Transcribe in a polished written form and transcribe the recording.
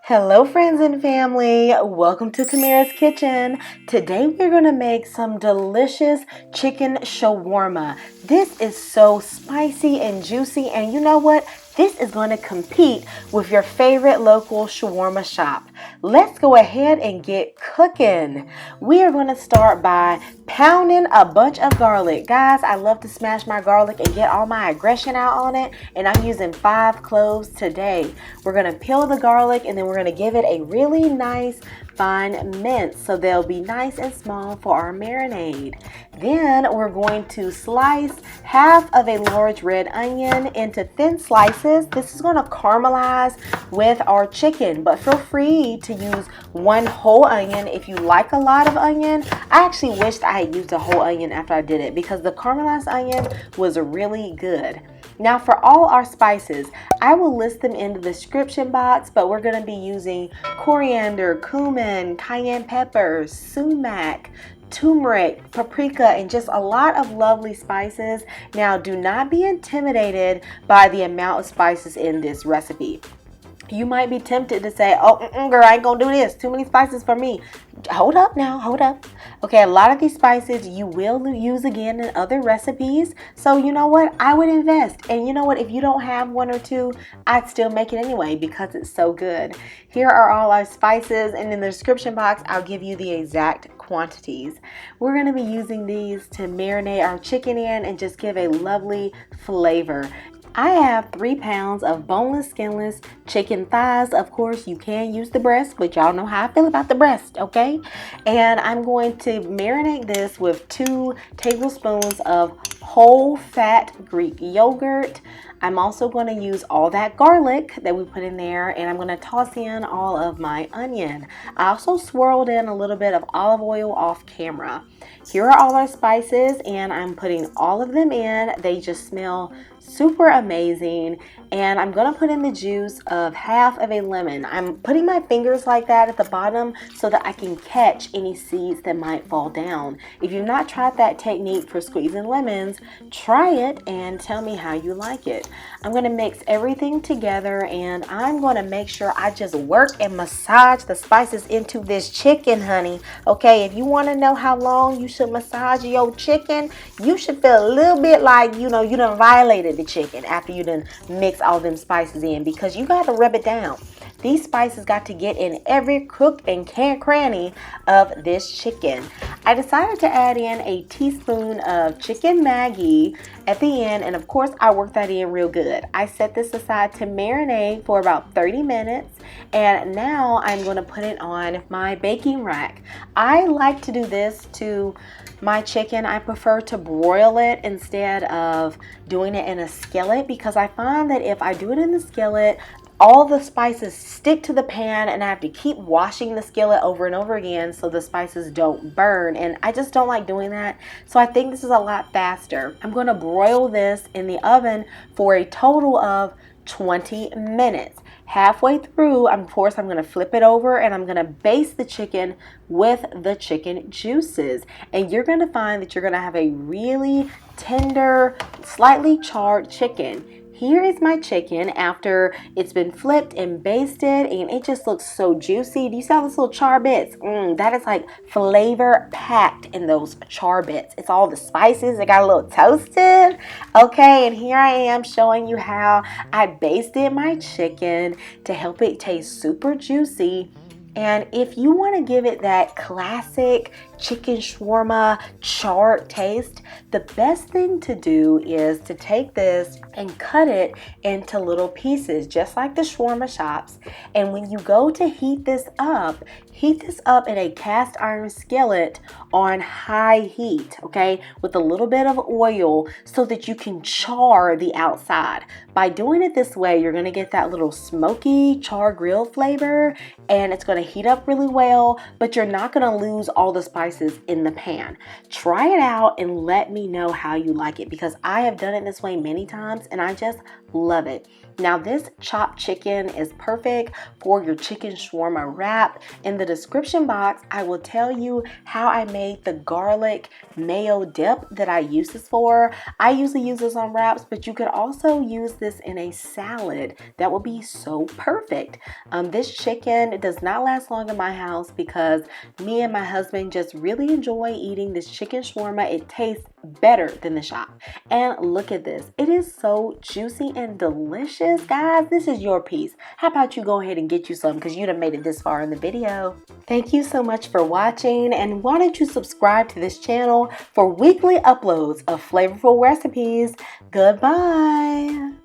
Hello friends and family, welcome to Kamira's Kitchen. Today we're going to make some delicious chicken shawarma. This is so spicy and juicy, and you know what? This is going to compete with your favorite local shawarma shop. Let's go ahead and get cooking. We are going to start by pounding a bunch of garlic. Guys, I love to smash my garlic and get all my aggression out on it, and I'm using 5 cloves today. We're going to peel the garlic and then we're going to give it a really nice fine mince so they'll be nice and small for our marinade. Then we're going to slice half of a large red onion into thin slices. This is going to caramelize with our chicken, but feel free to use one whole onion if you like a lot of onion. I actually wished I had used a whole onion after I did it because the caramelized onion was really good. Now for all our spices, I will list them in the description box, but we're going to be using coriander, cumin, cayenne peppers, sumac, turmeric, paprika, and just a lot of lovely spices. Now do not be intimidated by the amount of spices in this recipe. You might be tempted to say, oh, girl, I ain't gonna do this. Too many spices for me. Hold up now, hold up. Okay, a lot of these spices you will use again in other recipes. So you know what? I would invest. And you know what? If you don't have one or two, I'd still make it anyway because it's so good. Here are all our spices, and in the description box, I'll give you the exact quantities. We're gonna be using these to marinate our chicken in and just give a lovely flavor. I have 3 pounds of boneless, skinless chicken thighs. Of course, you can use the breast, but y'all know how I feel about the breast, okay? And I'm going to marinate this with 2 tablespoons of whole fat Greek yogurt. I'm also going to use all that garlic that we put in there, and I'm going to toss in all of my onion. I also swirled in a little bit of olive oil off camera. Here are all our spices, and I'm putting all of them in. They just smell super amazing. And I'm going to put in the juice of half of a lemon. I'm putting my fingers like that at the bottom so that I can catch any seeds that might fall down. If you've not tried that technique for squeezing lemons, try it and tell me how you like it. I'm going to mix everything together, and I'm going to make sure I just work and massage the spices into this chicken, honey. Okay, if you want to know how long you should massage your chicken, you should feel a little bit like, you done violated the chicken after you done mix all them spices in, because you got to rub it down. These spices got to get in every crook and cranny of this chicken. I decided to add in a teaspoon of chicken Maggi at the end, and of course I worked that in real good. I set this aside to marinate for about 30 minutes, and now I'm going to put it on my baking rack. I like to do this to my chicken. I prefer to broil it instead of doing it in a skillet, because I find that if I do it in the skillet, all the spices stick to the pan and I have to keep washing the skillet over and over again so the spices don't burn, and I just don't like doing that. So I think this is a lot faster. I'm going to broil this in the oven for a total of 20 minutes. Halfway through, of course, I'm going to flip it over and I'm going to baste the chicken with the chicken juices. And you're going to find that you're going to have a really tender, slightly charred chicken. Here is my chicken after it's been flipped and basted, and it just looks so juicy. Do you see all those little char bits? That is like flavor packed in those char bits. It's all the spices. It got a little toasted. Okay, and here I am showing you how I basted my chicken to help it taste super juicy. And if you want to give it that classic chicken shawarma charred taste, the best thing to do is to take this and cut it into little pieces, just like the shawarma shops. And when you go to heat this up in a cast iron skillet on high heat, okay, with a little bit of oil so that you can char the outside. By doing it this way, you're going to get that little smoky char grill flavor, and it's going to heat up really well, but you're not going to lose all the spices in the pan. Try it out and let me know how you like it, because I have done it this way many times and I just Love it. Now this chopped chicken is perfect for your chicken shawarma wrap. In the description box, I will tell you how I made the garlic mayo dip that I use this for. I usually use this on wraps, but you could also use this in a salad. That would be so perfect. This chicken does not last long in my house because me and my husband just really enjoy eating this chicken shawarma. It tastes better than the shop. And look at this. It is so juicy and delicious, guys. This is your piece. How about you go ahead and get you some because you done made it this far in the video. Thank you so much for watching, and why don't you subscribe to this channel for weekly uploads of flavorful recipes. Goodbye.